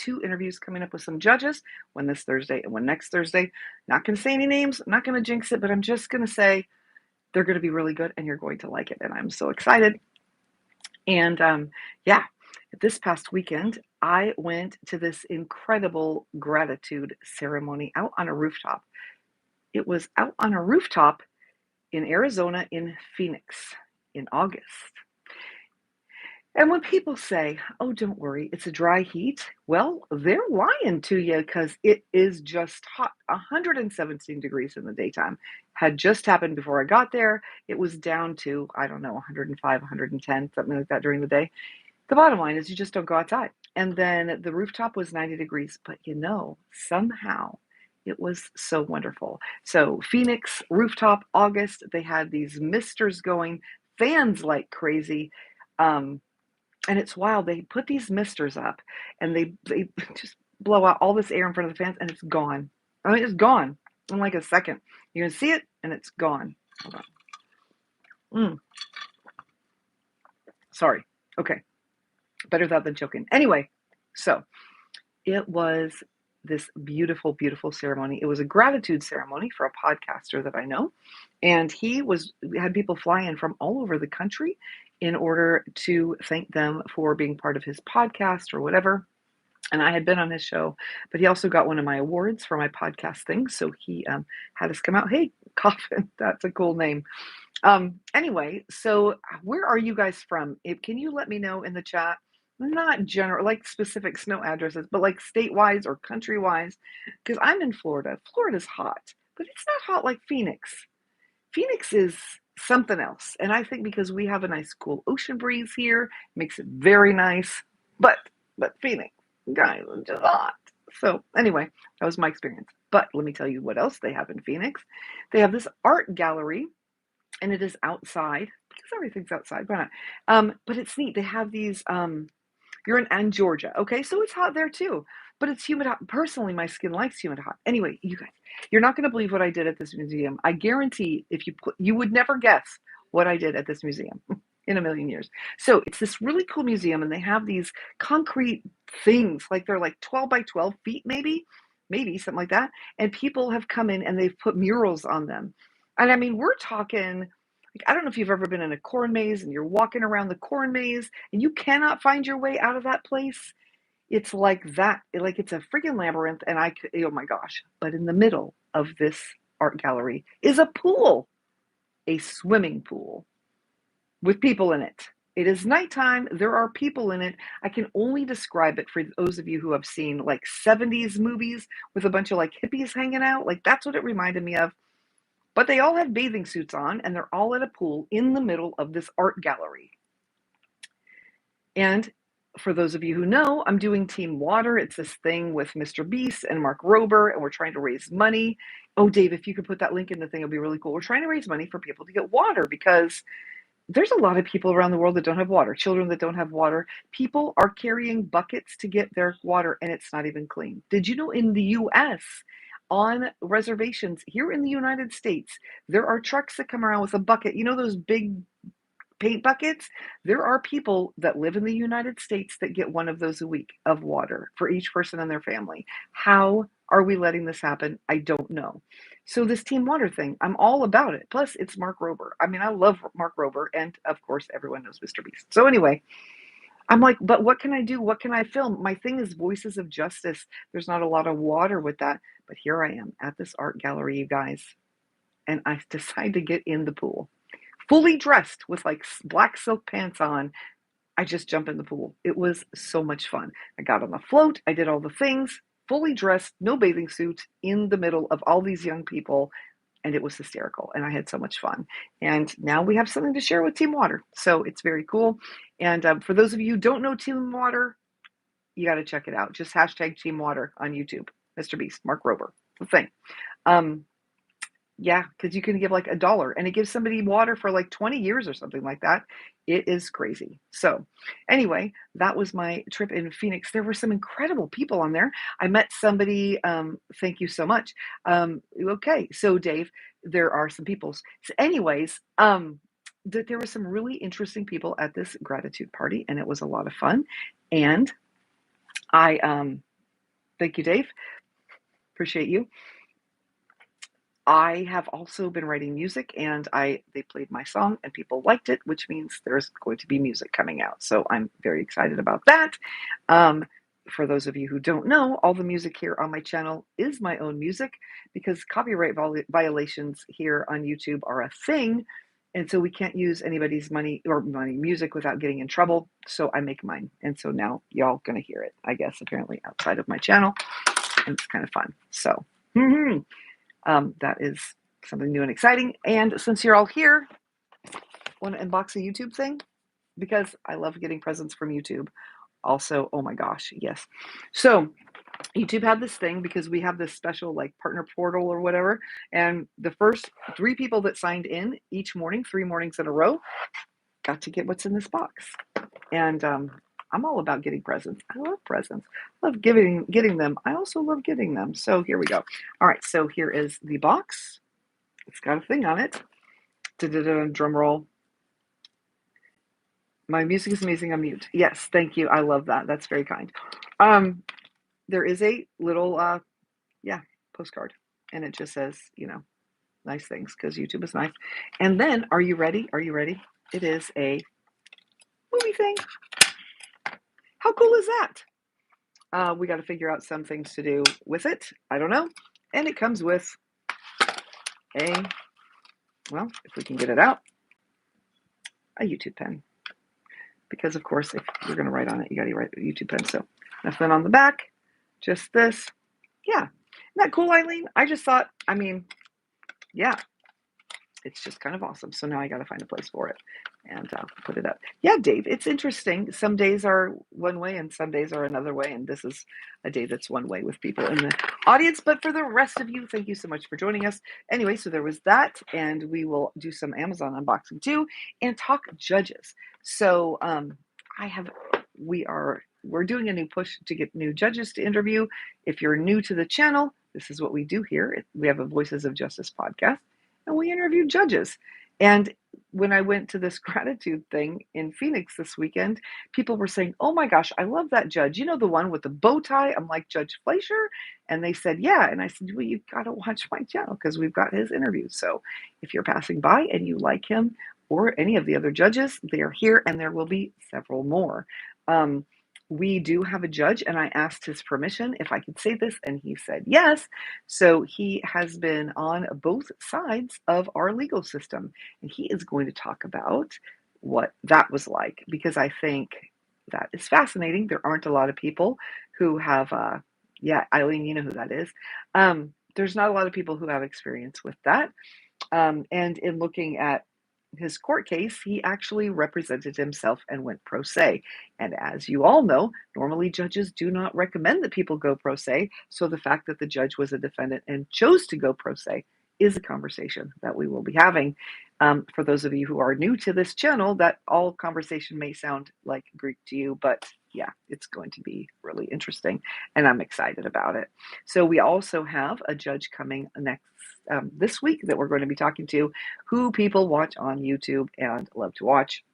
2 interviews coming up with some judges, one this Thursday and one next Thursday. Not going to say any names, I'm not going to jinx it, but I'm just going to say they're going to be really good and you're going to like it. And I'm so excited. And yeah, this past weekend, I went to this incredible gratitude ceremony out on a rooftop. It was out on a rooftop in Arizona in Phoenix in August. And when people say, oh, don't worry, it's a dry heat, well, they're lying to you because it is just hot. 117 degrees in the daytime had just happened before I got there. It was down to, I don't know, 105, 110, something like that during the day. The bottom line is you just don't go outside. And then the rooftop was 90 degrees, but somehow it was so wonderful. So Phoenix rooftop, August, they had these misters going, fans like crazy. And it's wild. They put these misters up and they just blow out all this air in front of the fans and it's gone. I mean, it's gone in like a second. You're going to see it and it's gone. Hold on. Sorry. Okay. Better that than choking. Anyway, so it was this beautiful, beautiful ceremony. It was a gratitude ceremony for a podcaster that I know. And he had people fly in from all over the country in order to thank them for being part of his podcast or whatever. And I had been on his show, but he also got one of my awards for my podcast thing. So he had us come out. Hey, Coffin, that's a cool name. Anyway, so where are you guys from? Can you let me know in the chat? Not general, like specific snow addresses, but like state-wise or country-wise, because I'm in Florida. Florida's hot, but it's not hot like Phoenix. Phoenix is something else. And I think because we have a nice cool ocean breeze here, makes it very nice. But Phoenix, guys, it's just hot. So anyway, that was my experience. But let me tell you what else they have in Phoenix. They have this art gallery, and it is outside because everything's outside. Why not? But it's neat. They have these. You're in Georgia, okay? So it's hot there too, but it's humid hot. Personally, my skin likes humid hot. Anyway, you guys, you're not going to believe what I did at this museum. I guarantee if you would never guess what I did at this museum in a million years. So it's this really cool museum, and they have these concrete things, like they're like 12 by 12 feet, maybe something like that. And people have come in and they've put murals on them. And I mean, we're talking, like, I don't know if you've ever been in a corn maze and you're walking around the corn maze and you cannot find your way out of that place. It's like that. Like it's a freaking labyrinth. And oh my gosh. But in the middle of this art gallery is a pool, a swimming pool with people in it. It is nighttime. There are people in it. I can only describe it for those of you who have seen like 70s movies with a bunch of like hippies hanging out. Like that's what it reminded me of. But they all have bathing suits on, and they're all at a pool in the middle of this art gallery. And for those of you who know, I'm doing Team Water. It's this thing with Mr. Beast and Mark Rober, and we're trying to raise money. Oh, Dave, if you could put that link in the thing, it'd be really cool. We're trying to raise money for people to get water because there's a lot of people around the world that don't have water, children that don't have water. People are carrying buckets to get their water, and it's not even clean. Did you know in the U.S., on reservations here in the United States, there are trucks that come around with a bucket. You know those big paint buckets? There are people that live in the United States that get one of those a week of water for each person in their family. How are we letting this happen? I don't know. So this Team Water thing, I'm all about it. Plus, it's Mark Rober. I mean, I love Mark Rober, and of course, everyone knows Mr. Beast. So anyway, I'm like, but what can I do? What can I film? My thing is voices of justice. There's not a lot of water with that. But here I am at this art gallery, you guys. And I decide to get in the pool. Fully dressed with like black silk pants on. I just jump in the pool. It was so much fun. I got on the float. I did all the things. Fully dressed, no bathing suit, in the middle of all these young people. And it was hysterical, and I had so much fun. And now we have something to share with Team Water, so it's very cool. And for those of you who don't know Team Water, you got to check it out. Just hashtag Team Water on YouTube. Mr. Beast, Mark Rober, the thing. Yeah, because you can give like $1, and it gives somebody water for like 20 years or something like that. It is crazy. So anyway, that was my trip in Phoenix. There were some incredible people on there. I met somebody, thank you so much. Okay, so Dave, there are some people. So anyways, there were some really interesting people at this gratitude party, and it was a lot of fun. And I Thank you, Dave. Appreciate you. I have also been writing music, and they played my song and people liked it, which means there's going to be music coming out. So I'm very excited about that. Um, for those of you who don't know, all the music here on my channel is my own music because copyright violations here on YouTube are a thing. And so we can't use anybody's money music without getting in trouble. So I make mine. And so now y'all gonna hear it, I guess, apparently outside of my channel. And it's kind of fun. So that is something new and exciting. And since you're all here, want to unbox a YouTube thing? Because I love getting presents from YouTube. Also, oh my gosh, yes. So YouTube had this thing because we have this special like partner portal or whatever. And the first 3 people that signed in each morning, 3 mornings in a row, got to get what's in this box. And I'm all about getting presents. I love presents. I love getting them. I also love getting them. So here we go. All right, so here is the box. It's got a thing on it. Drum roll. My music is amazing. I'm mute. Yes, thank you. I love that. That's very kind. There is a little, postcard, and it just says, nice things because YouTube is nice. And then, are you ready? Are you ready? It is a movie thing. How cool is that? We got to figure out some things to do with it. I don't know. And it comes with if we can get it out, a YouTube pen. Because, of course, if you're going to write on it, you got to write a YouTube pen. So nothing on the back, just this. Yeah. Isn't that cool, Eileen? I just thought, yeah, it's just kind of awesome. So now I got to find a place for it and put it up. Yeah, Dave, it's interesting. Some days are one way and some days are another way. And this is a day that's one way with people in the audience. But for the rest of you, thank you so much for joining us. Anyway, so there was that. And we will do some Amazon unboxing too and talk judges. So we're doing a new push to get new judges to interview. If you're new to the channel, this is what we do here. We have a Voices of Justice podcast, and we interview judges. And when I went to this gratitude thing in Phoenix this weekend, people were saying, oh my gosh, I love that judge. You know, the one with the bow tie? I'm like, Judge Fleischer? And they said, yeah. And I said, well, you've got to watch my channel because we've got his interviews. So if you're passing by and you like him or any of the other judges, they are here, and there will be several more. We do have a judge, and I asked his permission if I could say this, and he said yes. So he has been on both sides of our legal system, and he is going to talk about what that was like, because I think that is fascinating. There aren't a lot of people who have, Eileen, you know who that is. There's not a lot of people who have experience with that. And in looking at his court case, he actually represented himself and went pro se. And as you all know, normally judges do not recommend that people go pro se. So the fact that the judge was a defendant and chose to go pro se is a conversation that we will be having. For those of you who are new to this channel, that all conversation may sound like Greek to you, but yeah, it's going to be really interesting, and I'm excited about it. So we also have a judge coming this week that we're going to be talking to, who people watch on YouTube and love to watch.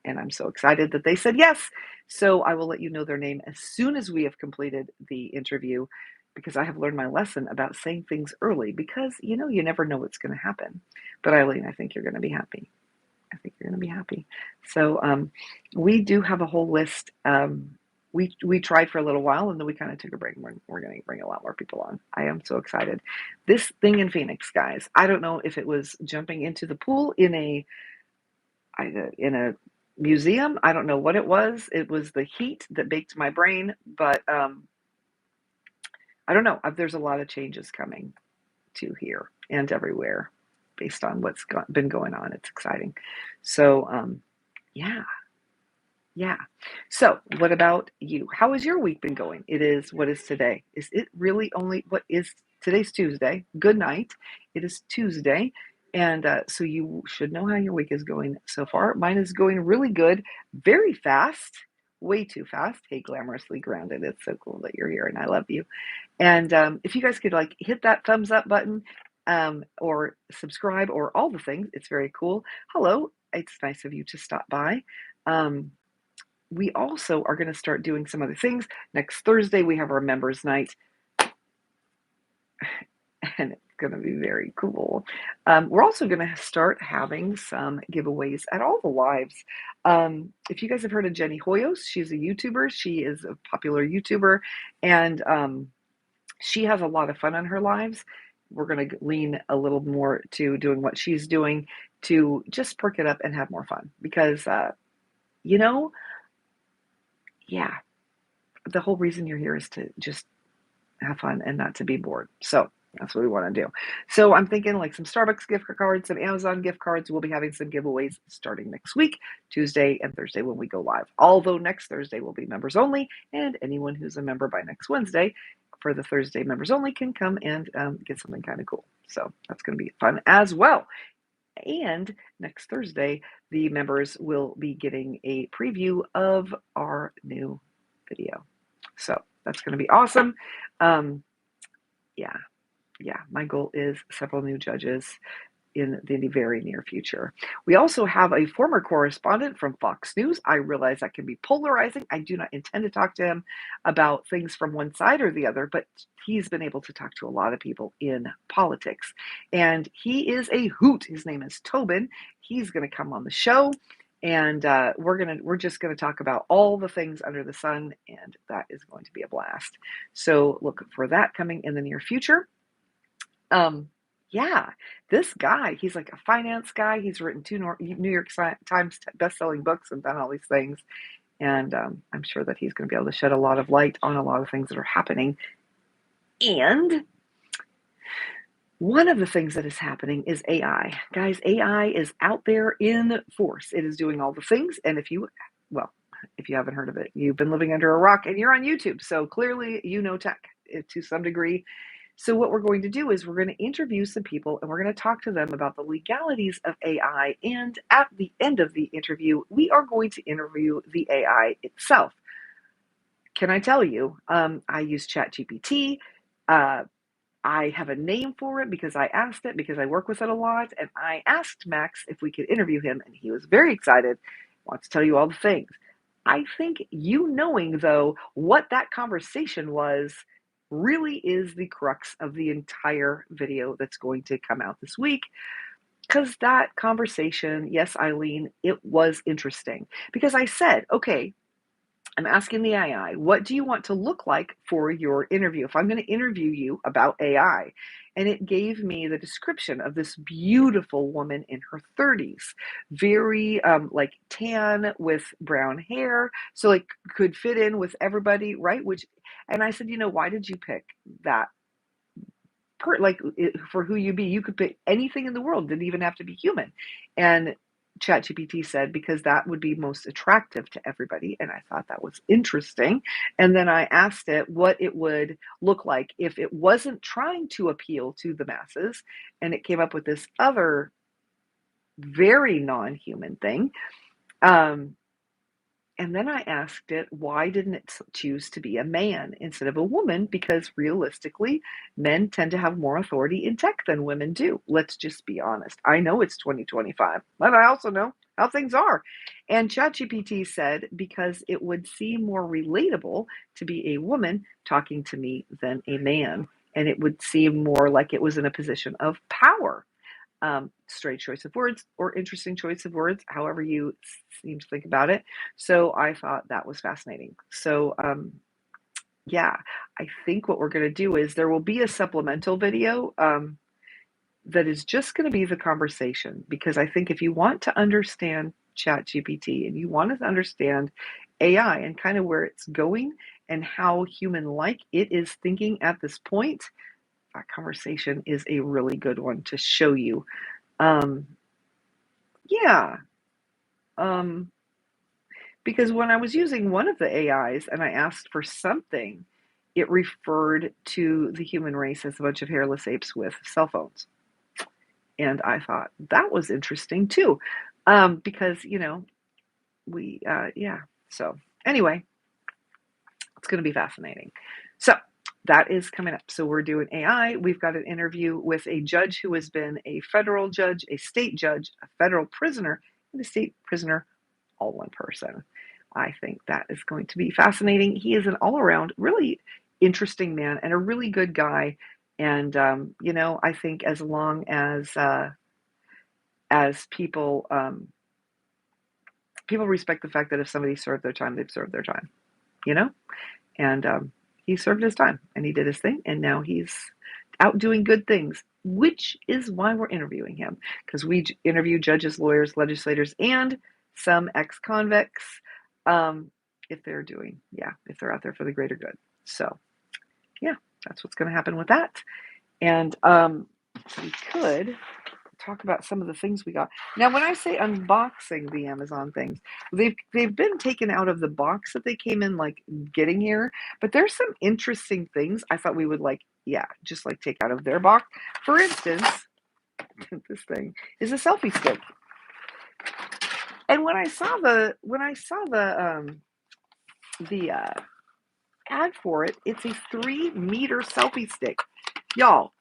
And I'm so excited that they said yes. So I will let you know their name as soon as we have completed the interview, because I have learned my lesson about saying things early, because you never know what's going to happen. But Eileen, I think you're going to be happy. I think you're going to be happy. So we do have a whole list. We tried for a little while, and then we kind of took a break. We're going to bring a lot more people on. I am so excited. This thing in Phoenix, guys, I don't know if it was jumping into the pool in a museum. I don't know what it was. It was the heat that baked my brain, but I don't know. There's a lot of changes coming to here and everywhere based on what's been going on. It's exciting. So, yeah. So what about you? How has your week been going? What is today? Is it really today's Tuesday? Good night. It is Tuesday. And so you should know how your week is going so far. Mine is going really good, very fast, way too fast. Hey, Glamorously Grounded. It's so cool that you're here, and I love you. And if you guys could hit that thumbs up button or subscribe or all the things, it's very cool. Hello, it's nice of you to stop by. we also are going to start doing some other things. Next Thursday, we have our members night, and it's going to be very cool. We're also going to start having some giveaways at all the lives. If you guys have heard of Jenny Hoyos, she's a YouTuber. She is a popular YouTuber, and she has a lot of fun on her lives. We're going to lean a little more to doing what she's doing to just perk it up and have more fun because, you know, yeah, the whole reason you're here is to just have fun and not to be bored. So that's what we want to do. So I'm thinking like some Starbucks gift cards, some Amazon gift cards. We'll be having some giveaways starting next week, Tuesday and Thursday when we go live. Although next Thursday will be members only, and anyone who's a member by next Wednesday for the Thursday members only can come and get something kind of cool. So that's going to be fun as well. And next Thursday, the members will be getting a preview of our new video. So that's going to be awesome. Yeah, my goal is several new judges in the very near future. We also have a former correspondent from Fox News. I realize that can be polarizing. I do not intend to talk to him about things from one side or the other, but he's been able to talk to a lot of people in politics. And he is a hoot. His name is Tobin. He's going to come on the show. And we're just gonna talk about all the things under the sun, and that is going to be a blast. So look for that coming in the near future. Yeah, this guy, he's like a finance guy. He's written 2 New York Times best-selling books and done all these things. And I'm sure that he's going to be able to shed a lot of light on a lot of things that are happening. And one of the things that is happening is AI. Guys, AI is out there in force. It is doing all the things. And if you haven't heard of it, you've been living under a rock and you're on YouTube. So clearly you know tech to some degree. So what we're going to do is we're going to interview some people and we're going to talk to them about the legalities of AI. And at the end of the interview, we are going to interview the AI itself. Can I tell you, I use ChatGPT. I have a name for it because I asked it because I work with it a lot. And I asked Max if we could interview him and he was very excited, wants to tell you all the things. I think you knowing, though, what that conversation was really is the crux of the entire video that's going to come out this week. Because that conversation, yes, Eileen, it was interesting. Because I said, okay, I'm asking the AI, what do you want to look like for your interview? If I'm going to interview you about AI. And it gave me the description of this beautiful woman in her 30s, very like tan with brown hair. So like could fit in with everybody, right? And I said, why did you pick that? For who you be, you could pick anything in the world, didn't even have to be human. And ChatGPT said, because that would be most attractive to everybody. And I thought that was interesting. And then I asked it what it would look like if it wasn't trying to appeal to the masses. And it came up with this other very non-human thing. And then I asked it, why didn't it choose to be a man instead of a woman? Because realistically, men tend to have more authority in tech than women do. Let's just be honest. I know it's 2025, but I also know how things are. And ChatGPT said, because it would seem more relatable to be a woman talking to me than a man. And it would seem more like it was in a position of power. Straight choice of words or interesting choice of words, however you seem to think about it. So I thought that was fascinating. So yeah, I think what we're going to do is there will be a supplemental video that is just going to be the conversation, because I think if you want to understand ChatGPT and you want to understand AI and kind of where it's going and how human-like it is thinking at this point, that conversation is a really good one to show you. Yeah. Because when I was using one of the AIs and I asked for something, it referred to the human race as a bunch of hairless apes with cell phones. And I thought that was interesting too. Because, So anyway, it's going to be fascinating. So that is coming up. So we're doing AI. We've got an interview with a judge who has been a federal judge, a state judge, a federal prisoner, and a state prisoner, all one person. I think that is going to be fascinating. He is an all-around really interesting man and a really good guy. And I think as long as people respect the fact that if somebody served their time, they've served their time, you know? And he served his time and he did his thing. And now he's out doing good things, which is why we're interviewing him. Because we interview judges, lawyers, legislators, and some ex-convicts if they're out there for the greater good. So, yeah, that's what's going to happen with that. And we could talk about some of the things we got. Now, when I say unboxing the Amazon things, they've been taken out of the box that they came in like getting here, but there's some interesting things I thought we would just take out of their box. For instance, this thing is a selfie stick. And when I saw the ad for it, it's a 3-meter selfie stick. Y'all,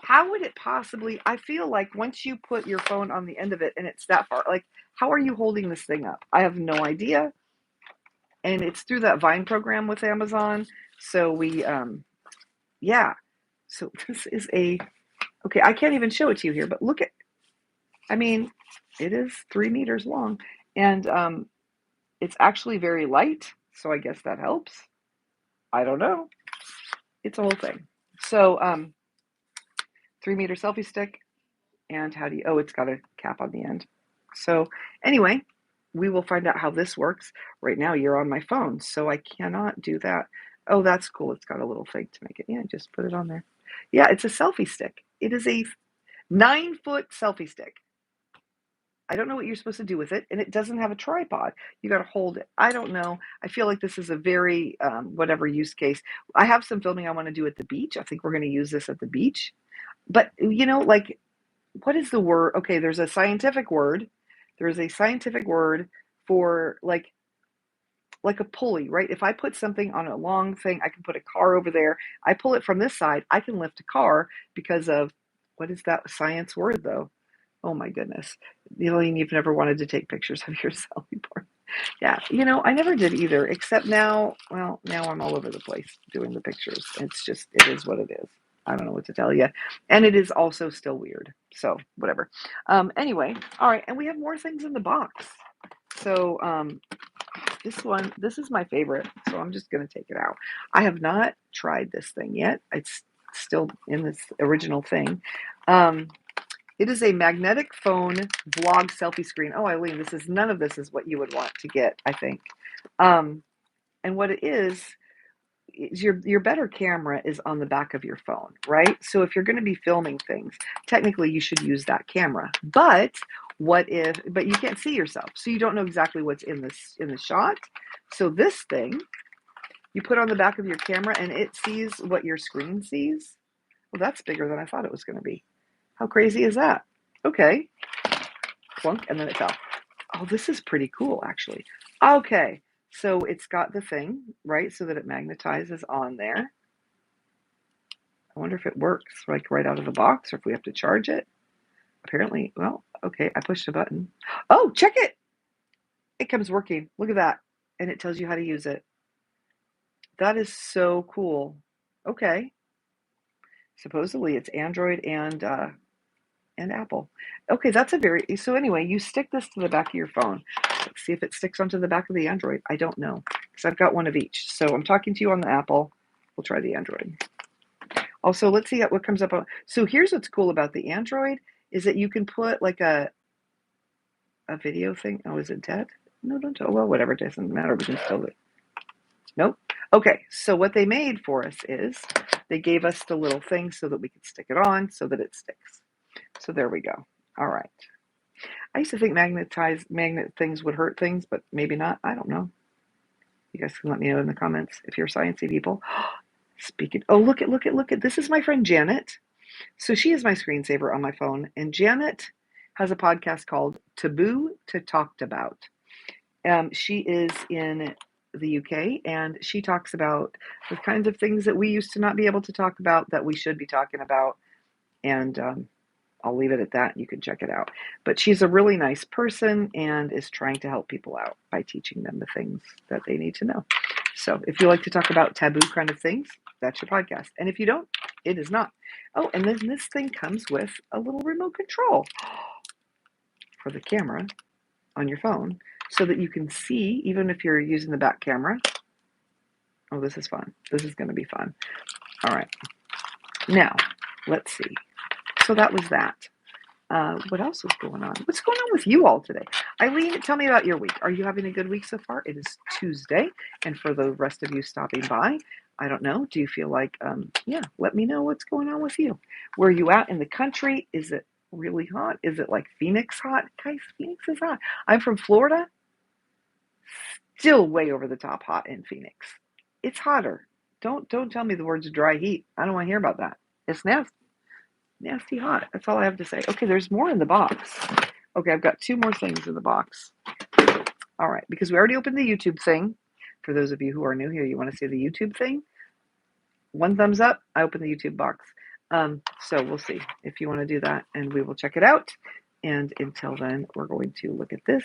how would it possibly, I feel like once you put your phone on the end of it and it's that far, like, how are you holding this thing up? I have no idea. And it's through that Vine program with Amazon. So so this is okay, I can't even show it to you here, but look at, it is 3 meters long and it's actually very light. So I guess that helps. I don't know. It's a whole thing. So, 3-meter selfie stick, and it's got a cap on the end. So anyway, we will find out how this works. Right now you're on my phone, so I cannot do that. Oh, that's cool. It's got a little thing to make it. Yeah, just put it on there. Yeah, it's a selfie stick. It is a 9-foot selfie stick. I don't know what you're supposed to do with it, and it doesn't have a tripod. You got to hold it. I don't know. I feel like this is a very whatever use case. I have some filming I want to do at the beach. I think we're going to use this at the beach. But, what is the word? Okay, there's a scientific word. There is a scientific word for like a pulley, right? If I put something on a long thing, I can put a car over there. I pull it from this side, I can lift a car because of, what is that science word though? Oh my goodness. You've never wanted to take pictures of yourself before. Yeah, I never did either, except now I'm all over the place doing the pictures. It is what it is. I don't know what to tell you. And it is also still weird. So whatever. Anyway, all right. And we have more things in the box. So this is my favorite. So I'm just going to take it out. I have not tried this thing yet. It's still in this original thing. It is a magnetic phone vlog selfie screen. Oh, Eileen, none of this is what you would want to get, I think. And what it is your better camera is on the back of your phone, right? So if you're going to be filming things, technically you should use that camera. But but you can't see yourself, so you don't know exactly what's in the shot. So this thing you put on the back of your camera and it sees what your screen sees. Well, that's bigger than I thought it was going to be. How crazy is that? Okay. Clunk, and then it fell. Oh, this is pretty cool, actually. Okay. So it's got the thing, right, so that it magnetizes on there. I wonder if it works, like right out of the box, or if we have to charge it. Apparently, well, okay, I pushed a button. Oh, check it! It comes working. Look at that. And it tells you how to use it. That is so cool. Okay. Supposedly it's Android and Apple. Okay, so anyway, you stick this to the back of your phone. Let's see if it sticks onto the back of the Android. I don't know, because I've got one of each. So I'm talking to you on the Apple. We'll try the Android. Also, let's see what comes up. So here's what's cool about the Android is that you can put like a video thing. Oh, is it dead? No, don't. Oh, well, whatever. It doesn't matter. We can still do it. Nope. Okay, so what they made for us is they gave us the little thing so that we could stick it on so that it sticks. So there we go. All right. I used to think magnet things would hurt things, but maybe not. I don't know. You guys can let me know in the comments if you're sciencey people. Speaking. Oh, look at. This is my friend Janet. So she is my screensaver on my phone, and Janet has a podcast called Taboo to Talked About. She is in the UK, and she talks about the kinds of things that we used to not be able to talk about that we should be talking about, and I'll leave it at that. You can check it out. But she's a really nice person and is trying to help people out by teaching them the things that they need to know. So if you like to talk about taboo kind of things, that's your podcast. And if you don't, it is not. Oh, and then this thing comes with a little remote control for the camera on your phone so that you can see, even if you're using the back camera. Oh, this is fun. This is going to be fun. All right. Now, let's see. So that was that. What else is going on? What's going on with you all today? Eileen, tell me about your week. Are you having a good week so far? It is Tuesday. And for the rest of you stopping by, I don't know. Do you feel like, let me know what's going on with you. Where are you at in the country? Is it really hot? Is it like Phoenix hot? Guys, Phoenix is hot. I'm from Florida. Still way over the top hot in Phoenix. It's hotter. Don't tell me the words dry heat. I don't want to hear about that. It's nasty. Nasty hot. That's all I have to say. Okay, there's more in the box. Okay, I've got 2 more things in the box. All right, because we already opened the YouTube thing. For those of you who are new here, you want to see the YouTube thing? 1 thumbs up. I opened the YouTube box. So we'll see if you want to do that, and we will check it out. And until then, we're going to look at this.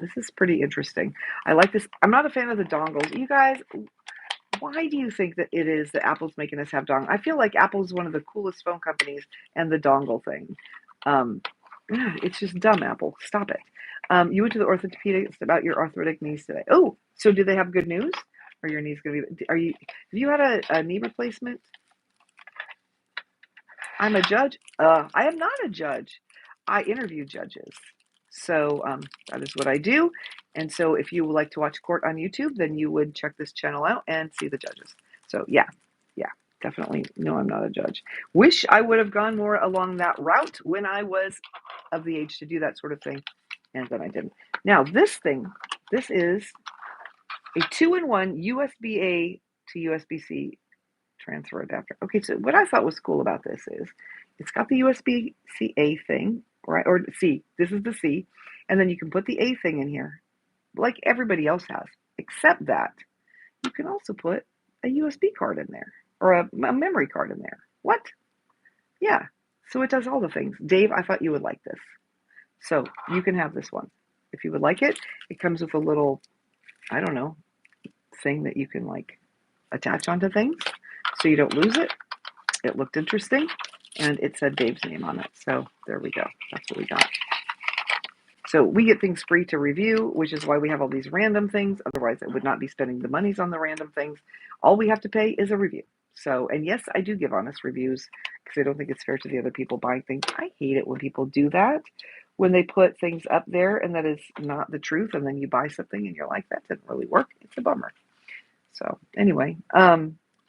This is pretty interesting. I like this. I'm not a fan of the dongles. You guys, why do you think that it is that Apple's making us have dongles? I feel like Apple is one of the coolest phone companies, and the dongle thing. It's just dumb, Apple. Stop it. You went to the orthopedist about your arthritic knees today. Oh, so do they have good news? Are your knees going to be... Have you had a knee replacement? I'm a judge? I am not a judge. I interview judges. So that is what I do. And so if you would like to watch court on YouTube, then you would check this channel out and see the judges. So yeah, definitely. No, I'm not a judge. Wish I would have gone more along that route when I was of the age to do that sort of thing. And then I didn't. Now this thing, this is a 2-in-1 USB-A to USB-C transfer adapter. Okay, so what I thought was cool about this is it's got the USB-C-A thing, right? Or C. This is the C. And then you can put the A thing in here like everybody else has, except that you can also put a USB card in there or a memory card in there. What? Yeah. So it does all the things. Dave, I thought you would like this. So you can have this one. If you would like it, it comes with a little, I don't know, thing that you can like attach onto things so you don't lose it. It looked interesting and it said Dave's name on it. So there we go. That's what we got. So we get things free to review, which is why we have all these random things. Otherwise, I would not be spending the monies on the random things. All we have to pay is a review. So, and yes, I do give honest reviews because I don't think it's fair to the other people buying things. I hate it when people do that, when they put things up there and that is not the truth. And then you buy something and you're like, that didn't really work. It's a bummer. So anyway,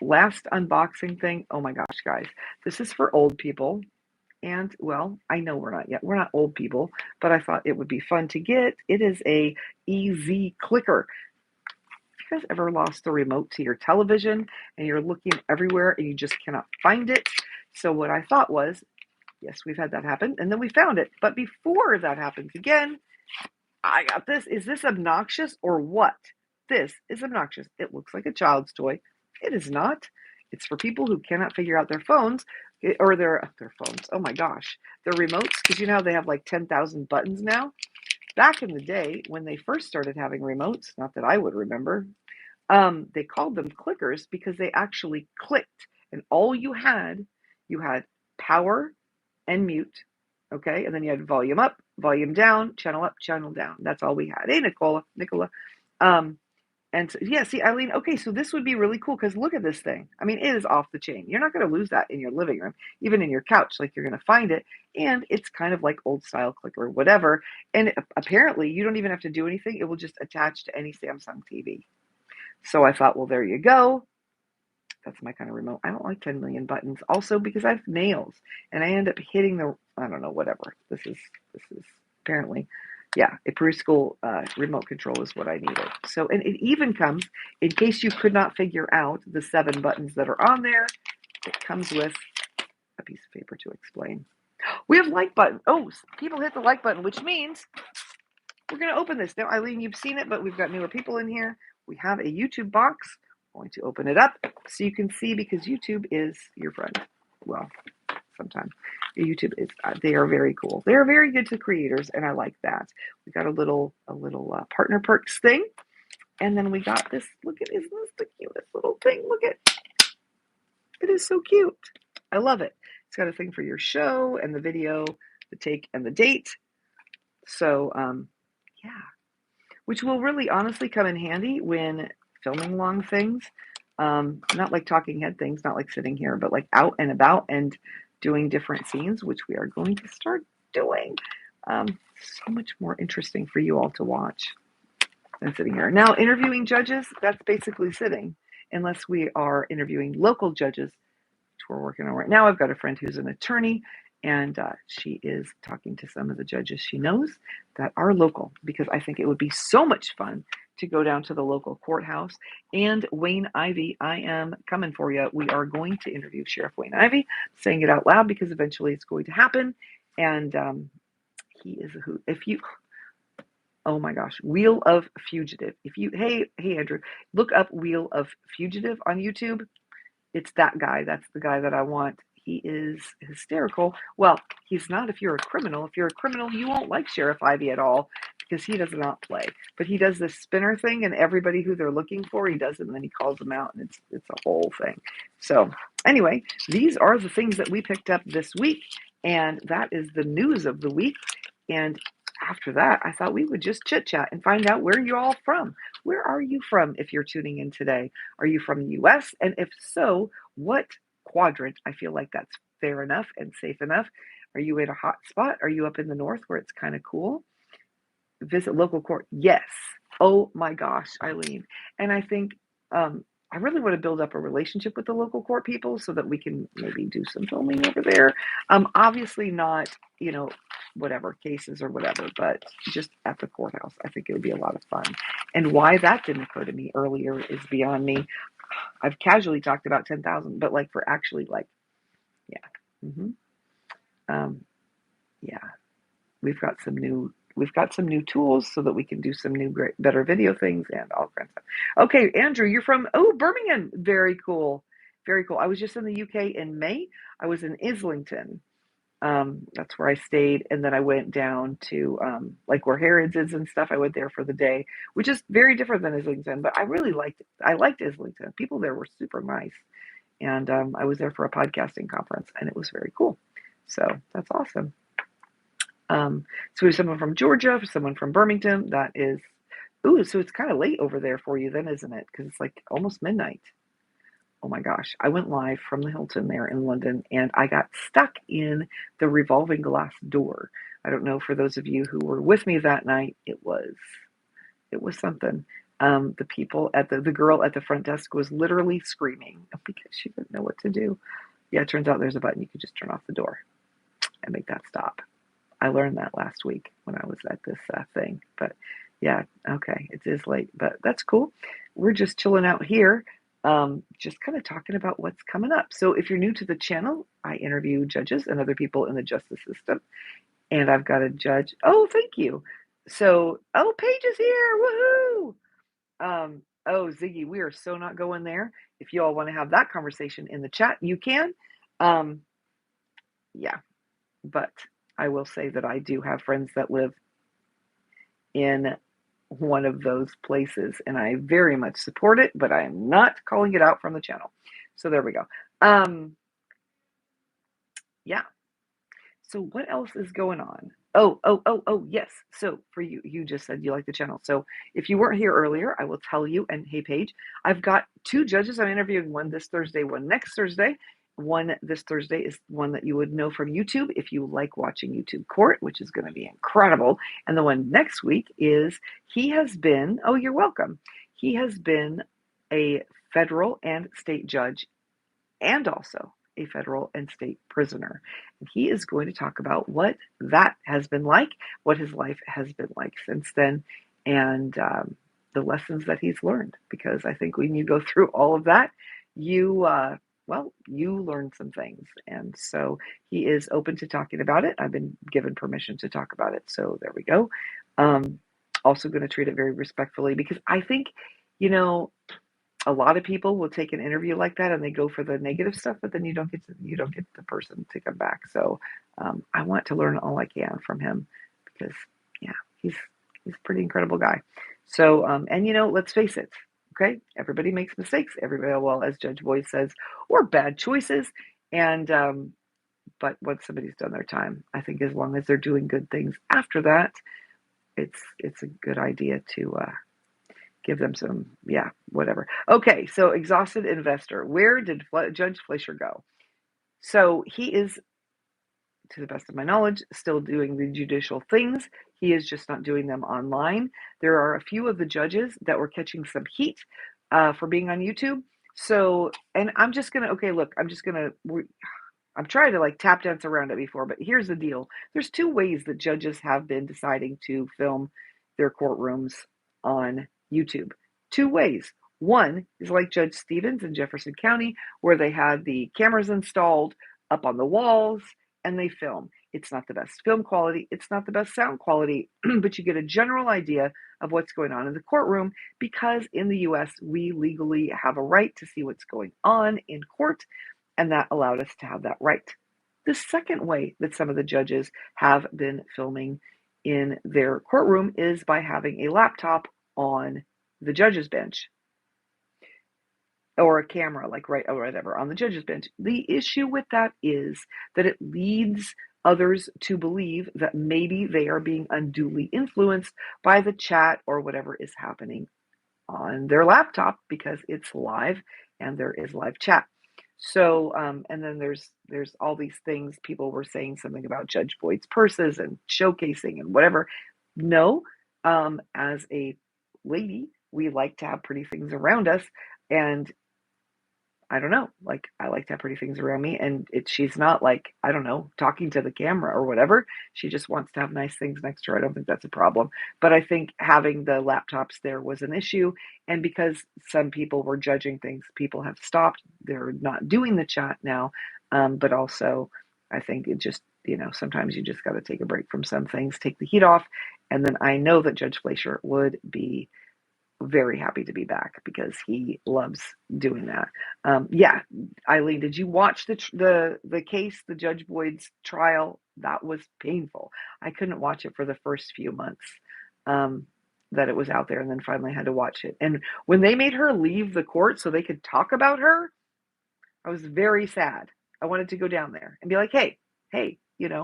last unboxing thing. Oh my gosh, guys, this is for old people. And well, I know we're not old people, but I thought it would be fun to get. It is a EZ clicker. Have you guys ever lost the remote to your television and you're looking everywhere and you just cannot find it? So what I thought was, yes, we've had that happen, and then we found it. But before that happens again, I got this. Is this obnoxious or what? This is obnoxious. It looks like a child's toy. It is not. It's for people who cannot figure out their phones or their phones. Oh my gosh. Their remotes, because you know how they have like 10,000 buttons now? Back in the day when they first started having remotes, not that I would remember, they called them clickers because they actually clicked. And all you had power and mute. Okay. And then you had volume up, volume down, channel up, channel down. That's all we had. Hey, Nicola. And so, yeah, see, Eileen, okay, so this would be really cool because look at this thing. I mean, it is off the chain. You're not going to lose that in your living room, even in your couch, like you're going to find it. And it's kind of like old style clicker, whatever. And apparently you don't even have to do anything. It will just attach to any Samsung TV. So I thought, well, there you go. That's my kind of remote. I don't like 10 million buttons. Also because I have nails and I end up hitting I don't know, whatever. This is apparently, yeah, a preschool remote control is what I needed. So, and it even comes, in case you could not figure out the 7 buttons that are on there, it comes with a piece of paper to explain. We have like button. Oh, people hit the like button, which means we're going to open this. Now, Eileen, you've seen it, but we've got newer people in here. We have a YouTube box. I'm going to open it up so you can see because YouTube is your friend. Well, sometime. YouTube is, they are very cool. They are very good to creators, and I like that. We got a little partner perks thing, and then we got this. Look at, isn't this the cutest little thing? Look at it, is so cute. I love it. It's got a thing for your show and the video, the take and the date. So yeah, which will really honestly come in handy when filming long things. Not like talking head things, not like sitting here, but like out and about and doing different scenes, which we are going to start doing. So much more interesting for you all to watch than sitting here. Now, interviewing judges, that's basically sitting, unless we are interviewing local judges, which we're working on right now. I've got a friend who's an attorney, and she is talking to some of the judges she knows that are local, because I think it would be so much fun to go down to the local courthouse. And Wayne Ivey, I am coming for you. We are going to interview Sheriff Wayne Ivey, saying it out loud because eventually it's going to happen. And he is a hoot. If you, oh my gosh, Wheel of Fugitive. If you, hey Andrew, look up Wheel of Fugitive on YouTube. It's that guy. That's the guy that I want. He is hysterical. Well, he's not if you're a criminal. If you're a criminal, you won't like Sheriff Ivey at all because he does not play. But he does this spinner thing, and everybody who they're looking for, he does it, and then he calls them out, and it's a whole thing. So anyway, these are the things that we picked up this week, and that is the news of the week. And after that, I thought we would just chit-chat and find out where you're all from. Where are you from if you're tuning in today? Are you from the U.S.? And if so, what quadrant? I feel like that's fair enough and safe enough. Are you in a hot spot? Are you up in the north where it's kind of cool? Visit local court. Yes. Oh my gosh, Eileen. And I think I really want to build up a relationship with the local court people so that we can maybe do some filming over there. Obviously not, whatever cases or whatever, but just at the courthouse. I think it would be a lot of fun. And why that didn't occur to me earlier is beyond me. I've casually talked about 10,000, but like for actually like, yeah. Yeah, we've got some new tools so that we can do some new better video things and all kinds of stuff. Okay, Andrew, you're from Birmingham. Very cool. Very cool. I was just in the UK in May. I was in Islington. That's where I stayed, and then I went down to like where Harrods is and stuff. I went there for the day, which is very different than Islington, but I really liked it. I liked Islington. People there were super nice, and I was there for a podcasting conference, and it was very cool. So that's awesome. So we have someone from Georgia, someone from Birmingham. That is, so it's kind of late over there for you then, isn't it? Because it's like almost midnight. Oh my gosh, I went live from the Hilton there in London, and I got stuck in the revolving glass door. I don't know, for those of you who were with me that night, it was something. The people at the girl at the front desk was literally screaming because she didn't know what to do. Yeah, it turns out there's a button you can just turn off the door and make that stop. I learned that last week when I was at this thing. But yeah, okay, it is late, but that's cool. We're just chilling out here. Just kind of talking about what's coming up. So if you're new to the channel, I interview judges and other people in the justice system. And I've got a judge. Oh, thank you. So, Paige is here. Woohoo! Ziggy, we are so not going there. If you all want to have that conversation in the chat, you can. Yeah, but I will say that I do have friends that live in one of those places, and I very much support it, but I am not calling it out from the channel. So there we go. Yeah. So what else is going on? Oh, yes. So for you, you just said you like the channel. So if you weren't here earlier, I will tell you, and hey, Paige, I've got 2 judges I'm interviewing, one this Thursday, one next Thursday. One this Thursday is one that you would know from YouTube if you like watching YouTube court, which is going to be incredible. And the one next week is, he has been, oh, you're welcome. He has been a federal and state judge and also a federal and state prisoner. And he is going to talk about what that has been like, what his life has been like since then, and the lessons that he's learned. Because I think when you go through all of that, you learn some things. And so he is open to talking about it. I've been given permission to talk about it. So there we go. Also going to treat it very respectfully, because I think, A lot of people will take an interview like that and they go for the negative stuff, but then you don't get the person to come back. So I want to learn all I can from him because yeah, he's a pretty incredible guy. So and let's face it, okay, everybody makes mistakes. Everybody, well, as Judge Boyd says, or bad choices. And but once somebody's done their time, I think as long as they're doing good things after that, it's a good idea to give them some, yeah, whatever. Okay, so exhausted investor. Where did Judge Fleischer go? So he is, to the best of my knowledge, still doing the judicial things. He is just not doing them online. There are a few of the judges that were catching some heat for being on YouTube. So, and I'm just gonna, okay, look, I'm trying to like tap dance around it before, but here's the deal. There's two ways that judges have been deciding to film their courtrooms on YouTube. Two ways. One is like Judge Stevens in Jefferson County, where they had the cameras installed up on the walls and they film. It's not the best film quality, it's not the best sound quality, but you get a general idea of what's going on in the courtroom because in the US, we legally have a right to see what's going on in court, and that allowed us to have that right. The second way that some of the judges have been filming in their courtroom is by having a laptop on the judge's bench or a camera, like right or whatever, on the judge's bench. The issue with that is that it leads others to believe that maybe they are being unduly influenced by the chat or whatever is happening on their laptop because it's live and there is live chat. So, and then there's all these things. People were saying something about Judge Boyd's purses and showcasing and whatever. No, as a lady, we like to have pretty things around us, and I don't know, like I like to have pretty things around me, and she's not like, I don't know, talking to the camera or whatever. She just wants to have nice things next to her. I don't think that's a problem. But I think having the laptops there was an issue. And because some people were judging things, people have stopped. They're not doing the chat now. But also I think it just, sometimes you just got to take a break from some things, take the heat off. And then I know that Judge Fleischer would be very happy to be back because he loves doing that. Yeah, Eileen, did you watch the case, the Judge Boyd's trial? That was painful. I couldn't watch it for the first few months that it was out there, and then finally had to watch it. And when they made her leave the court so they could talk about her, I was very sad. I wanted to go down there and be like, hey,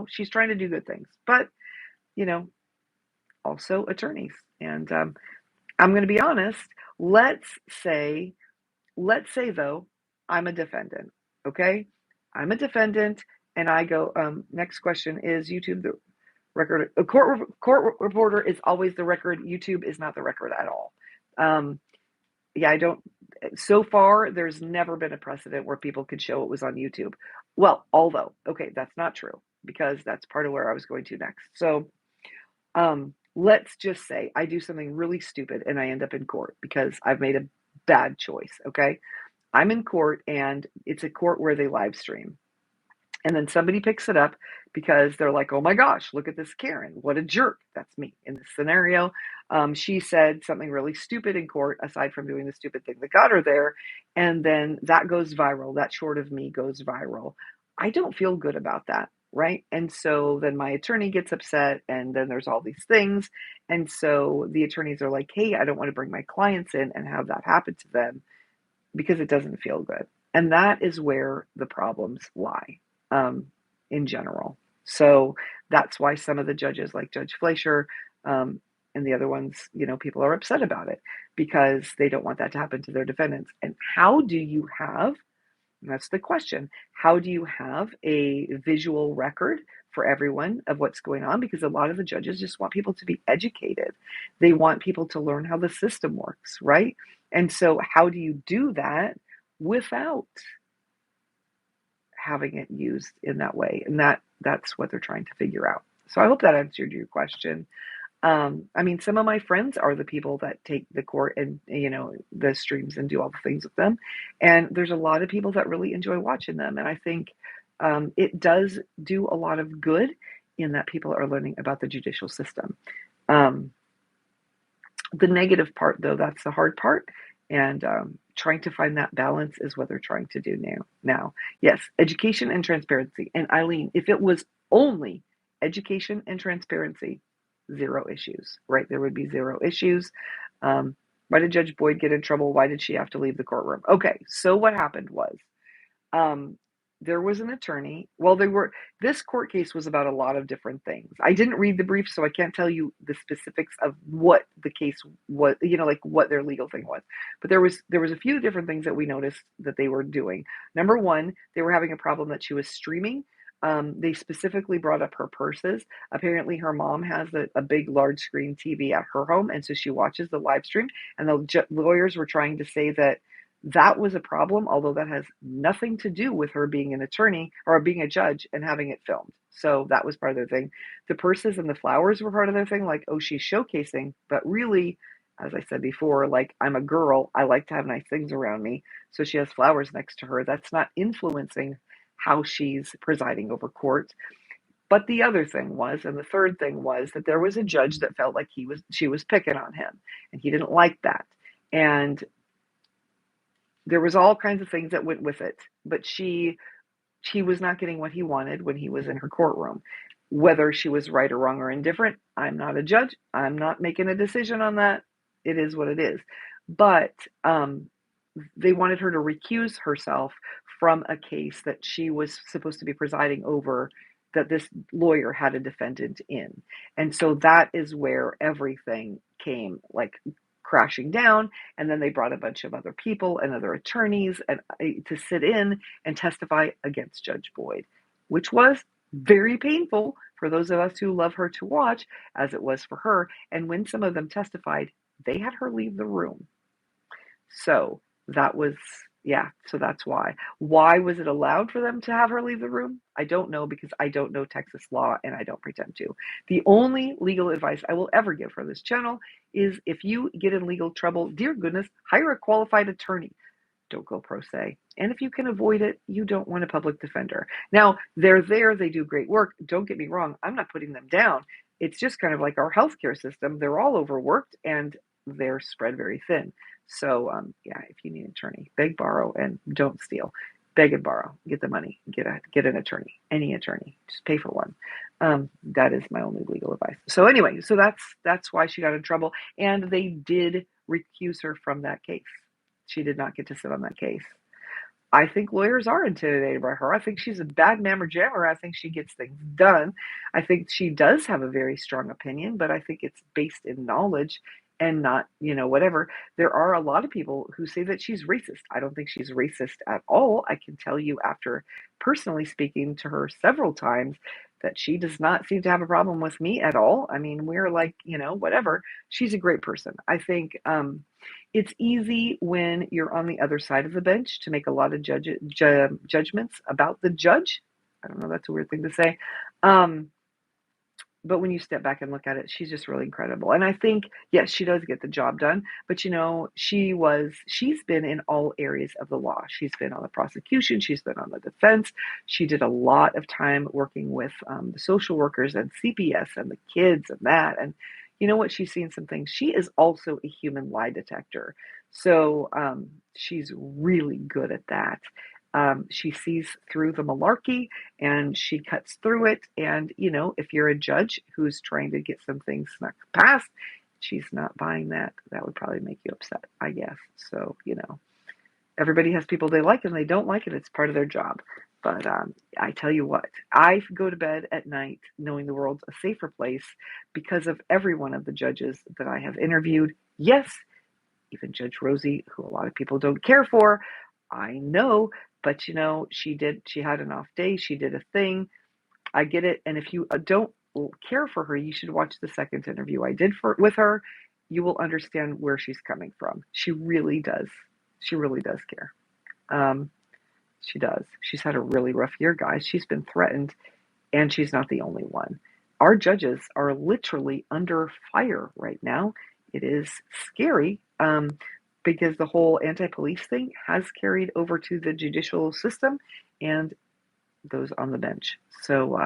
she's trying to do good things, but also attorneys. And I'm going to be honest. Let's say though, I'm a defendant. Okay. I'm a defendant and I go, next question, is YouTube the record? A court reporter is always the record. YouTube is not the record at all. Yeah, so far, there's never been a precedent where people could show it was on YouTube. Well, although, okay, that's not true because that's part of where I was going to next. So, let's just say I do something really stupid and I end up in court because I've made a bad choice. Okay. I'm in court and it's a court where they live stream. And then somebody picks it up because they're like, oh my gosh, look at this Karen. What a jerk. That's me in this scenario. She said something really stupid in court, aside from doing the stupid thing that got her there. And then that goes viral. That short of me goes viral. I don't feel good about that. Right. And so then my attorney gets upset and then there's all these things. And so the attorneys are like, hey, I don't want to bring my clients in and have that happen to them because it doesn't feel good. And that is where the problems lie in general. So that's why some of the judges like Judge Fleischer and the other ones, people are upset about it because they don't want that to happen to their defendants. And how do you have, that's the question, how do you have a visual record for everyone of what's going on? Because a lot of the judges just want people to be educated. They want people to learn how the system works, right? And so how do you do that without having it used in that way? And that's what they're trying to figure out. So I hope that answered your question. I mean, some of my friends are the people that take the court and, the streams and do all the things with them. And there's a lot of people that really enjoy watching them. And I think it does do a lot of good in that people are learning about the judicial system. The negative part, though, that's the hard part. And trying to find that balance is what they're trying to do now. Yes, education and transparency. And Eileen, if it was only education and transparency, zero issues, right? There would be zero issues. Why did Judge Boyd get in trouble? Why did she have to leave the courtroom? Okay, so what happened was, um, there was an attorney. Well, this court case was about a lot of different things. I didn't read the brief, so I can't tell you the specifics of what the case was, like what their legal thing was. But there was a few different things that we noticed that they were doing. Number one, they were having a problem that she was streaming. They specifically brought up her purses. Apparently, her mom has a big, large screen TV at her home, and so she watches the live stream. And the lawyers were trying to say that that was a problem, although that has nothing to do with her being an attorney or being a judge and having it filmed. So that was part of their thing. The purses and the flowers were part of their thing, like, oh, she's showcasing, but really, as I said before, like, I'm a girl, I like to have nice things around me. So she has flowers next to her. That's not influencing how she's presiding over court. But the other thing was, and the third thing was, that there was a judge that felt like she was picking on him, and he didn't like that. And there was all kinds of things that went with it, but she was not getting what he wanted when he was in her courtroom. Whether she was right or wrong or indifferent, I'm not a judge. I'm not making a decision on that. It is what it is. But they wanted her to recuse herself from a case that she was supposed to be presiding over, that this lawyer had a defendant in. And so that is where everything came, like, crashing down. And then they brought a bunch of other people and other attorneys and to sit in and testify against Judge Boyd, which was very painful for those of us who love her to watch, as it was for her. And when some of them testified, they had her leave the room. So that was, yeah, so that's why. Why was it allowed for them to have her leave the room? I don't know, because I don't know Texas law, and I don't pretend to. The only legal advice I will ever give for this channel is, if you get in legal trouble, dear goodness, hire a qualified attorney. Don't go pro se. And if you can avoid it, you don't want a public defender. Now, they're there, they do great work. Don't get me wrong, I'm not putting them down. It's just kind of like our healthcare system. They're all overworked and they're spread very thin. So, yeah, if you need an attorney, beg, borrow, and don't steal. Beg and borrow. Get the money. Get an attorney. Any attorney. Just pay for one. That is my only legal advice. So anyway, so that's why she got in trouble, and they did recuse her from that case. She did not get to sit on that case. I think lawyers are intimidated by her. I think she's a bad mammer jammer. I think she gets things done. I think she does have a very strong opinion, but I think it's based in knowledge and not, whatever. There are a lot of people who say that she's racist. I don't think she's racist at all. I can tell you, after personally speaking to her several times, that she does not seem to have a problem with me at all. I mean, we're like, whatever. She's a great person. I think it's easy when you're on the other side of the bench to make a lot of judgments about the judge. I don't know, that's a weird thing to say. But when you step back and look at it, she's just really incredible. And I think, yes, she does get the job done, but she's been in all areas of the law. She's been on the prosecution, she's been on the defense. She did a lot of time working with the social workers and CPS and the kids and that. And you know what? She's seen some things. She is also a human lie detector. So she's really good at that. She sees through the malarkey and she cuts through it. And, if you're a judge who's trying to get some things snuck past, she's not buying that. That would probably make you upset, I guess. So, everybody has people they like and they don't like it. It's part of their job. But I tell you what, I go to bed at night knowing the world's a safer place because of every one of the judges that I have interviewed. Yes, even Judge Rosie, who a lot of people don't care for, I know. But, she had an off day. She did a thing. I get it. And if you don't care for her, you should watch the second interview I did with her. You will understand where she's coming from. She really does. She really does care. She does. She's had a really rough year, guys. She's been threatened, and she's not the only one. Our judges are literally under fire right now. It is scary. Because the whole anti-police thing has carried over to the judicial system and those on the bench. So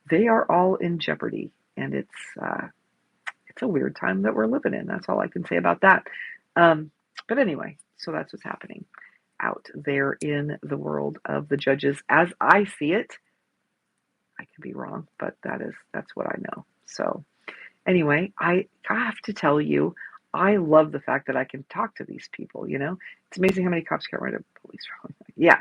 they are all in jeopardy, and it's a weird time that we're living in. That's all I can say about that. But anyway, So that's what's happening out there in the world of the judges as I see it. I could be wrong, but that's what I know. So anyway, I have to tell you, I love the fact that I can talk to these people, you know? It's amazing how many cops can't write a police report. Yeah.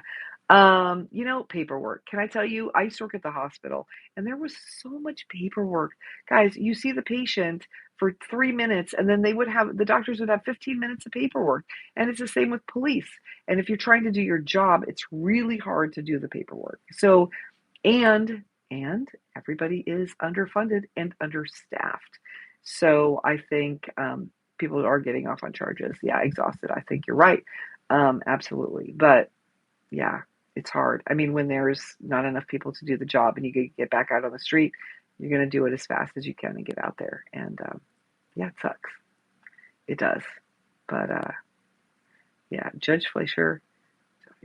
Paperwork. Can I tell you, I used to work at the hospital and there was so much paperwork. Guys, you see the patient for 3 minutes and then the doctors would have 15 minutes of paperwork. And it's the same with police. And if you're trying to do your job, it's really hard to do the paperwork. So, and everybody is underfunded and understaffed. So I think people are getting off on charges. Yeah, exhausted. I think you're right. Absolutely. But yeah, it's hard. I mean, when there's not enough people to do the job and you get back out on the street, you're going to do it as fast as you can and get out there. And yeah, it sucks. It does. But yeah, Judge Fleischer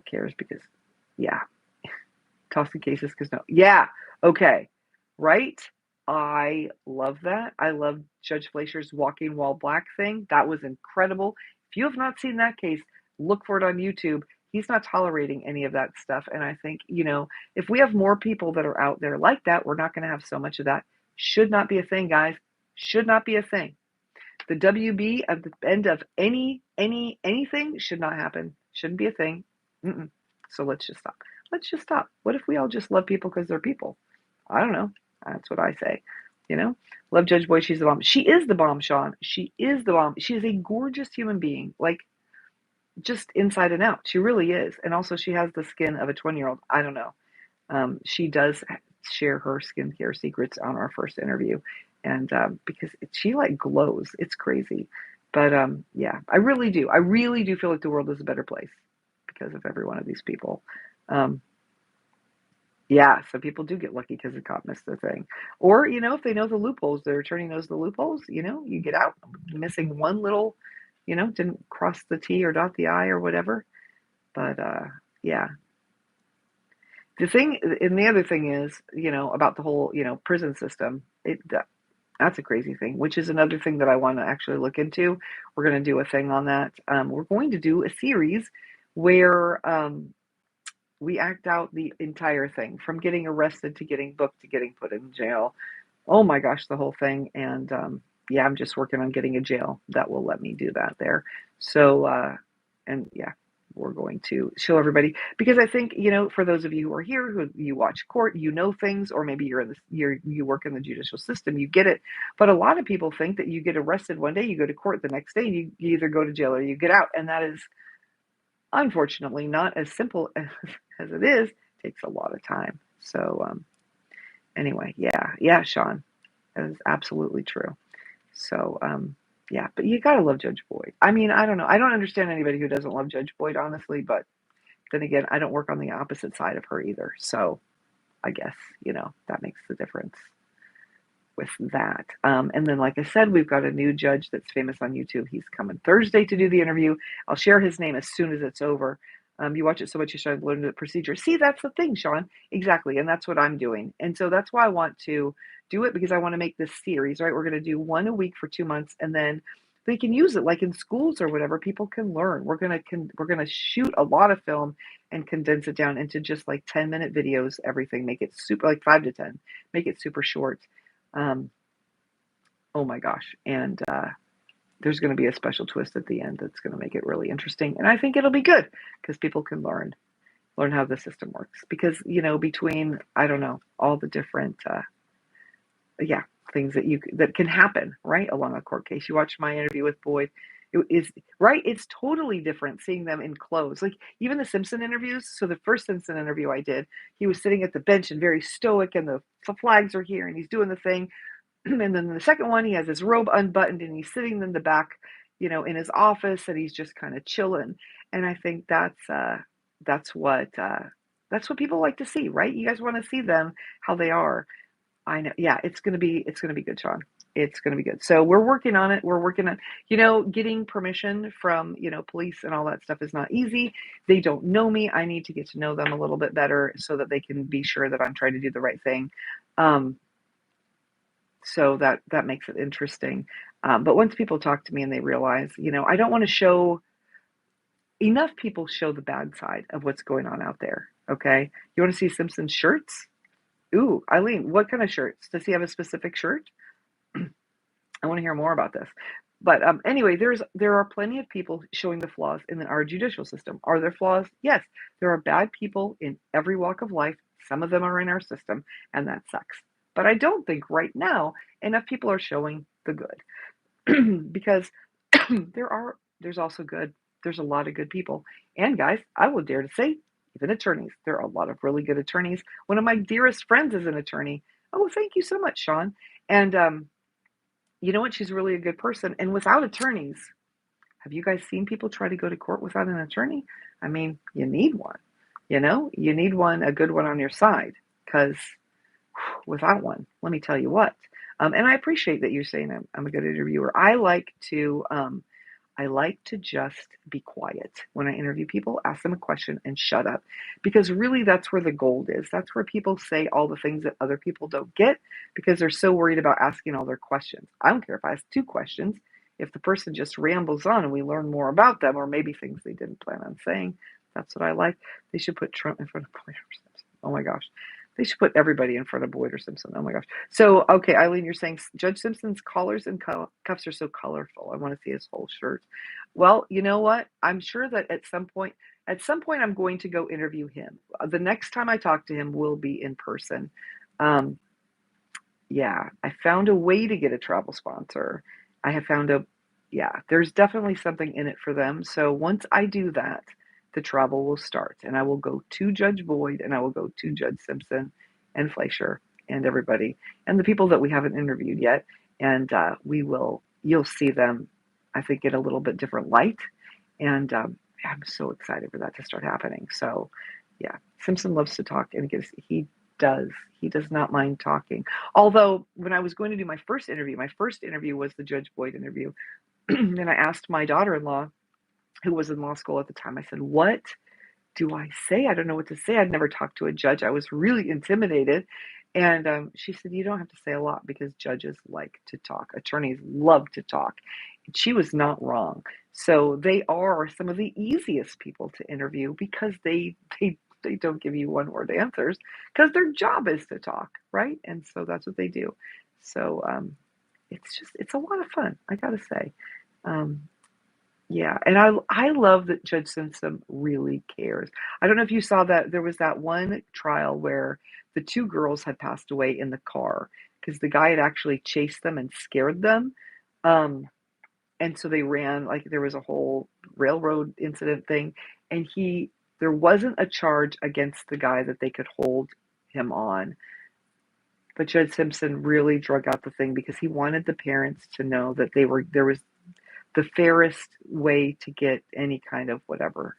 cares because, yeah, tossing cases because no. Yeah, okay, right? I love that. I love Judge Fleischer's walking while black thing. That was incredible. If you have not seen that case, look for it on YouTube. He's not tolerating any of that stuff. And I think, if we have more people that are out there like that, we're not going to have so much of that. Should not be a thing, guys. Should not be a thing. The WB at the end of anything should not happen. Shouldn't be a thing. Mm-mm. So let's just stop. Let's just stop. What if we all just love people because they're people? I don't know. That's what I say. Love Judge Boyd. She's the bomb. She is the bomb, Sean. She is the bomb. She is a gorgeous human being, like just inside and out. She really is. And also, she has the skin of a 20-year-old. I don't know. She does share her skincare secrets on our first interview, and because she like glows. It's crazy. But yeah, I really do. I really do feel like the world is a better place because of every one of these people. Yeah, so people do get lucky because the cop missed their thing. Or, if they know the loopholes, their attorney knows the loopholes, you get out missing one little, didn't cross the T or dot the I or whatever. But yeah. The other thing is, about the whole, prison system, that's a crazy thing, which is another thing that I want to actually look into. We're going to do a thing on that. We're going to do a series where we act out the entire thing from getting arrested to getting booked to getting put in jail. Oh my gosh, the whole thing. And yeah, I'm just working on getting a jail that will let me do that there. So, and yeah, we're going to show everybody because I think, for those of you who are here, who you watch court, things, or maybe you work in the judicial system, you get it. But a lot of people think that you get arrested one day, you go to court the next day, and you either go to jail or you get out. And that is unfortunately not as simple as it is. It takes a lot of time. So anyway, yeah, Sean, that is absolutely true. So yeah, but you gotta love Judge Boyd. I mean, I don't know. I don't understand anybody who doesn't love Judge Boyd, honestly, but then again, I don't work on the opposite side of her either. So I guess, that makes the difference with that. And then, like I said, we've got a new judge that's famous on YouTube. He's coming Thursday to do the interview. I'll share his name as soon as it's over. You watch it so much, you should learn the procedure. See, that's the thing, Sean. Exactly. And that's what I'm doing. And so that's why I want to do it, because I want to make this series, right? We're going to do one a week for 2 months, and then they can use it like in schools or whatever. People can learn. We're going to shoot a lot of film and condense it down into just like 10-minute videos, everything. Make it super, like 5 to 10. Make it super short. Oh my gosh. And there's going to be a special twist at the end that's going to make it really interesting. And I think it'll be good because people can learn how the system works. Because, between, I don't know, all the different, things that can happen, right, along a court case. You watch my interview with Boyd. It is, right? It's totally different seeing them in clothes. Like even the Simpson interviews. So the first Simpson interview I did, he was sitting at the bench and very stoic, and the flags are here and he's doing the thing. And then the second one, he has his robe unbuttoned and he's sitting in the back, in his office, and he's just kind of chilling. And I think that's what people like to see, right? You guys want to see them how they are. I know. Yeah, it's gonna be good, Sean. It's gonna be good. So we're working on it. We're working on, getting permission from, police and all that stuff is not easy. They don't know me. I need to get to know them a little bit better so that they can be sure that I'm trying to do the right thing. So that makes it interesting. But once people talk to me and they realize, I don't want to show enough people show the bad side of what's going on out there. Okay. You want to see Simpson's shirts? Ooh, Eileen, what kind of shirts? Does he have a specific shirt? I want to hear more about this. But anyway, there are plenty of people showing the flaws in our judicial system. Are there flaws? Yes, there are bad people in every walk of life. Some of them are in our system, and that sucks. But I don't think right now enough people are showing the good because there's also good. There's a lot of good people, and guys, I will dare to say, even attorneys. There are a lot of really good attorneys. One of my dearest friends is an attorney. Oh, thank you so much, Sean. And you know what? She's really a good person. And without attorneys, have you guys seen people try to go to court without an attorney? I mean, you need one. You need one, a good one on your side, because without one, let me tell you what. And I appreciate that you're saying I'm a good interviewer. I like to just be quiet when I interview people, ask them a question and shut up. Because really that's where the gold is. That's where people say all the things that other people don't get because they're so worried about asking all their questions. I don't care if I ask 2 questions. If the person just rambles on and we learn more about them or maybe things they didn't plan on saying, that's what I like. They should put Trump in front of Boyd or Simpson. Oh my gosh. They should put everybody in front of Boyd or Simpson. Oh my gosh. So, okay, Eileen, you're saying Judge Simpson's collars and cuffs are so colorful. I want to see his whole shirt. Well, you know what? I'm sure that at some point, I'm going to go interview him. The next time I talk to him will be in person. Um, yeah, I found a way to get a travel sponsor. I have found there's definitely something in it for them. So once I do that, the travel will start and I will go to Judge Boyd and I will go to Judge Simpson and Fleischer and everybody and the people that we haven't interviewed yet. And you'll see them, I think, in a little bit different light. And I'm so excited for that to start happening. So yeah, Simpson loves to talk and does. He does not mind talking. Although when I was going to do my first interview was the Judge Boyd interview. And I asked my daughter-in-law, who was in law school at the time, I said, what do I say? I don't know what to say. I'd never talked to a judge. I was really intimidated. And she said, you don't have to say a lot because judges like to talk. Attorneys love to talk. And she was not wrong. So they are some of the easiest people to interview because they don't give you one-word answers because their job is to talk, right? And so that's what they do. So it's a lot of fun, I gotta say. Um, yeah, and I love that Judge Simpson really cares. I don't know if you saw that there was that one trial where the 2 girls had passed away in the car because the guy had actually chased them and scared them. Um, and so they ran, like there was a whole railroad incident thing, and there wasn't a charge against the guy that they could hold him on. But Judge Simpson really drug out the thing because he wanted the parents to know that there was the fairest way to get any kind of whatever.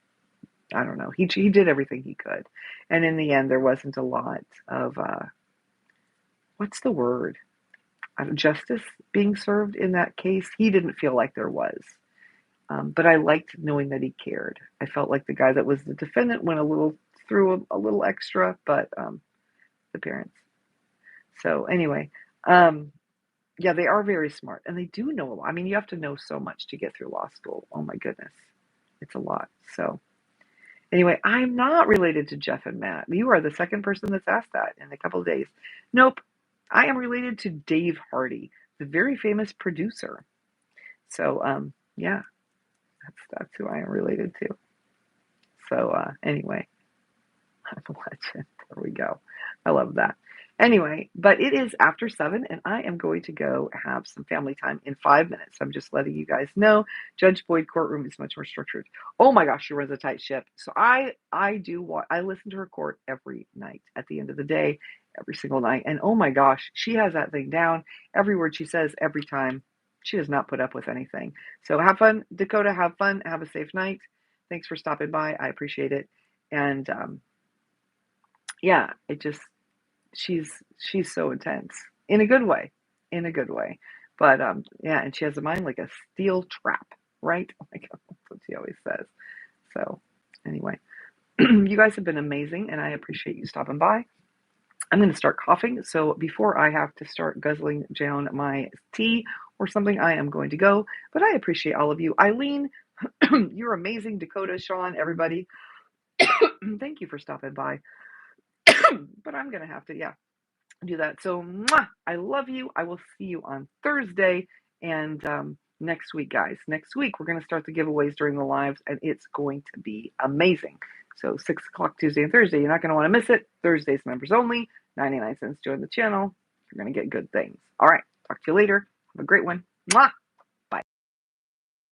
I don't know. He did everything he could. And in the end, there wasn't a lot of, what's the word? Justice being served in that case. He didn't feel like there was. But I liked knowing that he cared. I felt like the guy that was the defendant went through a little extra, but the parents. So anyway, yeah, they are very smart and they do know a lot. I mean, you have to know so much to get through law school. Oh my goodness. It's a lot. So anyway, I'm not related to Jeff and Matt. You are the second person that's asked that in a couple of days. Nope. I am related to Dave Hardy, the very famous producer. So yeah, that's who I am related to. So anyway, I'm a legend. There we go. I love that. Anyway, but it is after 7 and I am going to go have some family time in 5 minutes. I'm just letting you guys know Judge Boyd courtroom is much more structured. Oh my gosh, she runs a tight ship. So I listen to her court every night at the end of the day, every single night. And oh my gosh, she has that thing down. Every word she says, every time. She does not put up with anything. So have fun, Dakota. Have fun. Have a safe night. Thanks for stopping by. I appreciate it. And yeah, she's so intense in a good way, but yeah, and she has a mind like a steel trap, right? Oh my god, that's what she always says. So anyway, you guys have been amazing and I appreciate you stopping by. I'm going to start coughing, so before I have to start guzzling down my tea or something, I am going to go, but I appreciate all of you. Eileen, You're amazing, Dakota, Sean, everybody. Thank you for stopping by. But I'm going to have to, yeah, do that. So, I love you. I will see you on Thursday. And next week, guys, next week, we're going to start the giveaways during the lives, and it's going to be amazing. So 6 o'clock Tuesday and Thursday. You're not going to want to miss it. Thursday's members only. 99 cents. Join the channel. You're going to get good things. All right. Talk to you later. Have a great one. Mwah!